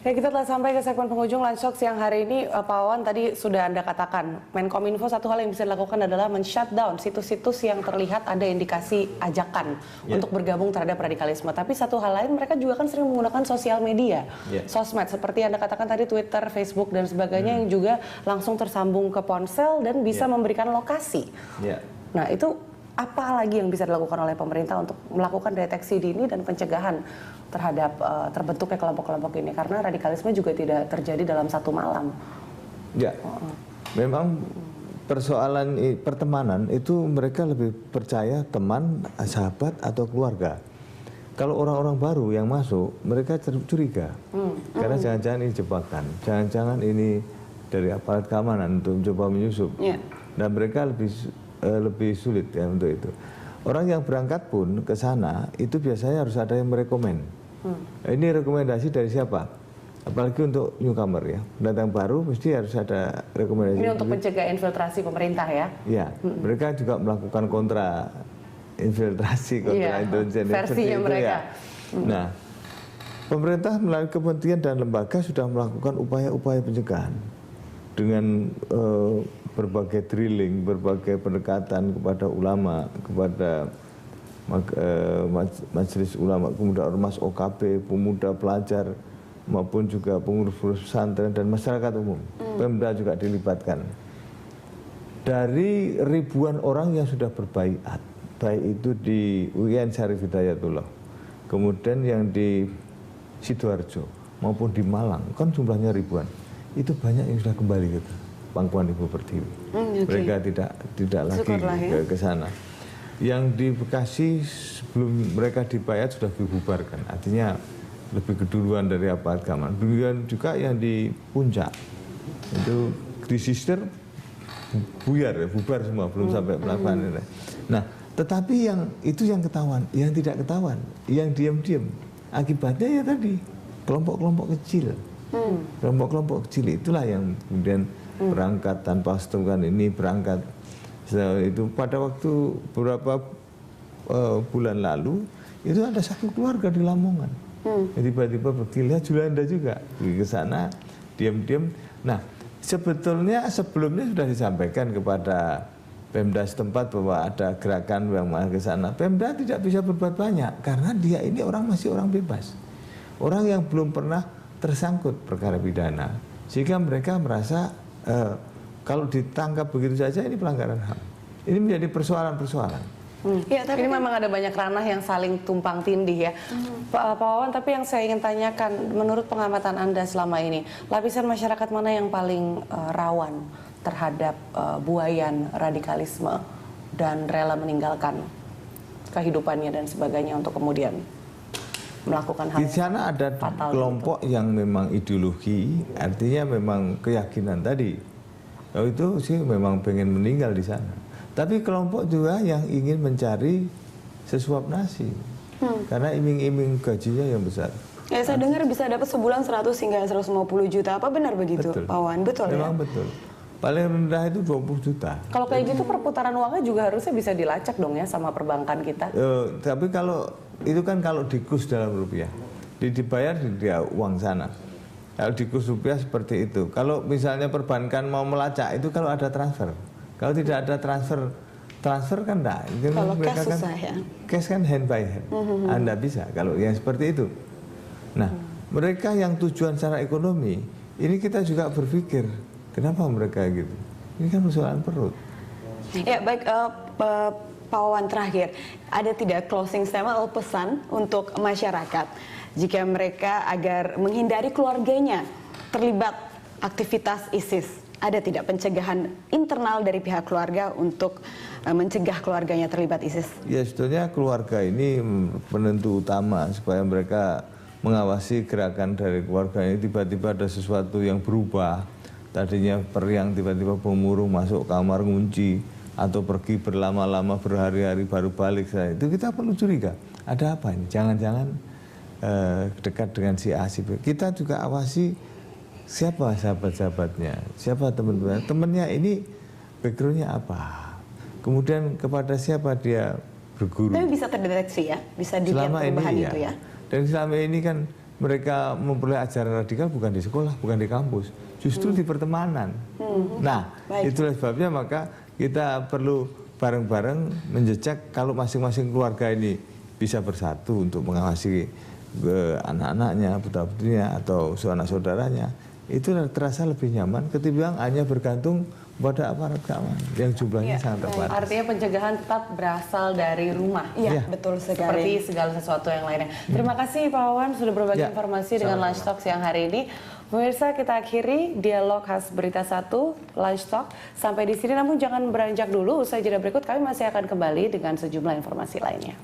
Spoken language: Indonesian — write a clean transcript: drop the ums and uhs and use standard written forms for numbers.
Ya, kita telah sampai ke segmen penghujung Lunch Talk siang hari ini. Pak Wawan, tadi sudah Anda katakan, Menkominfo satu hal yang bisa dilakukan adalah men-shutdown situs-situs yang terlihat ada indikasi ajakan untuk bergabung terhadap radikalisme. Tapi satu hal lain, mereka juga kan sering menggunakan sosial media, sosmed, seperti Anda katakan tadi Twitter, Facebook, dan sebagainya yang juga langsung tersambung ke ponsel dan bisa memberikan lokasi. Nah, itu apa lagi yang bisa dilakukan oleh pemerintah untuk melakukan deteksi dini dan pencegahan terhadap terbentuknya kelompok-kelompok ini, karena radikalisme juga tidak terjadi dalam satu malam. Ya, memang persoalan pertemanan itu mereka lebih percaya teman, sahabat atau keluarga. Kalau orang-orang baru yang masuk, mereka curiga karena jangan-jangan ini jebakan, jangan-jangan ini dari aparat keamanan untuk mencoba menyusup, dan mereka lebih sulit ya untuk itu. Orang yang berangkat pun ke sana itu biasanya harus ada yang merekomen. Ini rekomendasi dari siapa? Apalagi untuk newcomer ya, datang baru mesti harus ada rekomendasi. Ini untuk mencegah infiltrasi pemerintah ya? Iya, mereka juga melakukan kontra infiltrasi, kontra intelijen versinya mereka. Ya. Nah, pemerintah melalui kementerian dan lembaga sudah melakukan upaya-upaya pencegahan dengan berbagai drilling, berbagai pendekatan kepada ulama, kepada majelis ulama, kemudian ormas OKB, pemuda pelajar, maupun juga pengurus pesantren dan masyarakat umum. Pemda juga dilibatkan. Dari ribuan orang yang sudah berbaiat, baik itu di UIN Syarif Hidayatullah, kemudian yang di Sidoarjo, maupun di Malang, kan jumlahnya ribuan. Itu banyak yang sudah kembali gitu. Pangkuan Ibu Pertiwi. Mereka tidak lagi ke sana. Yang di Bekasi sebelum mereka dibayar sudah dibubarkan. Artinya lebih keduluan dari aparat keamanan. Demikian juga yang di Puncak. Itu di Sister bubar semua, belum sampai melakukan ini. Nah, tetapi yang itu yang ketahuan, yang tidak ketahuan, yang diam-diam. Akibatnya ya tadi kelompok-kelompok kecil. Kelompok-kelompok kecil itulah yang kemudian berangkat tanpa setukan ini berangkat. Itu pada waktu beberapa bulan lalu itu ada satu keluarga di Lamongan. Tiba-tiba bergila Julanda juga ke sana diam-diam. Nah, sebetulnya sebelumnya sudah disampaikan kepada Pemda setempat bahwa ada gerakan yang mau ke sana. Pemda tidak bisa berbuat banyak karena dia ini masih orang bebas. Orang yang belum pernah tersangkut perkara pidana. Sehingga mereka merasa kalau ditangkap begitu saja ini pelanggaran HAM. Ini menjadi persoalan-persoalan. Ya, tapi ini memang ada banyak ranah yang saling tumpang tindih ya. Pak Wawan, tapi yang saya ingin tanyakan, menurut pengamatan Anda selama ini, lapisan masyarakat mana yang paling rawan terhadap buayan radikalisme dan rela meninggalkan kehidupannya dan sebagainya untuk kemudian melakukan hal di sana ada kelompok yang memang ideologi, artinya memang keyakinan tadi. Kalau itu sih memang pengen meninggal di sana. Tapi kelompok juga yang ingin mencari sesuap nasi, karena iming-iming gajinya yang besar. Ya, saya dengar bisa dapat sebulan 100 hingga 150 juta. Apa benar begitu, Pak Wawan? Betul ya? Memang betul. Paling rendah itu 20 juta. Kalau kayak gitu perputaran uangnya juga harusnya bisa dilacak dong ya sama perbankan kita. Tapi kalau itu kan kalau dikus dalam rupiah, dibayar di uang sana. Kalau dikus rupiah seperti itu. Kalau misalnya perbankan mau melacak itu kalau ada transfer. Kalau tidak ada transfer kan enggak. Kalau cash kan, susah ya. Cash kan hand by hand. Anda bisa kalau yang seperti itu. Nah, mereka yang tujuan secara ekonomi, ini kita juga berpikir, kenapa mereka gitu? Ini kan persoalan perut. Ya, baik Pak Wawan, terakhir, ada tidak closing statement atau pesan untuk masyarakat jika mereka agar menghindari keluarganya terlibat aktivitas ISIS? Ada tidak pencegahan internal dari pihak keluarga untuk mencegah keluarganya terlibat ISIS? Ya, sebetulnya keluarga ini penentu utama supaya mereka mengawasi gerakan dari keluarga ini. Tiba-tiba ada sesuatu yang berubah. Tadinya periang tiba-tiba pemurung masuk kamar ngunci atau pergi berlama-lama berhari-hari baru balik. Itu kita perlu curiga. Ada apa ini? Jangan-jangan dekat dengan si A, si B. Kita juga awasi siapa sahabat-sahabatnya, siapa teman-teman. Temannya ini backgroundnya apa. Kemudian kepada siapa dia berguru. Tapi bisa terdeteksi ya, bisa dilihat perubahan itu ya. Dan selama ini kan mereka memperoleh ajaran radikal bukan di sekolah, bukan di kampus, justru di pertemanan. Nah, itulah sebabnya maka kita perlu bareng-bareng menjejak kalau masing-masing keluarga ini bisa bersatu untuk mengawasi anak-anaknya, putra-putrinya atau saudara saudaranya, itu terasa lebih nyaman ketimbang hanya bergantung pada aparat keamanan yang jumlahnya sangat terbatas. Artinya pencegahan tetap berasal dari rumah. Iya, betul sekali. Seperti segala sesuatu yang lainnya. Terima kasih Pak Wawan sudah berbagi informasi dengan Lunch Talk siang hari ini. Pemirsa, kita akhiri dialog khas Berita 1 Lunch Talk sampai di sini. Namun jangan beranjak dulu. Usai jeda berikut kami masih akan kembali dengan sejumlah informasi lainnya.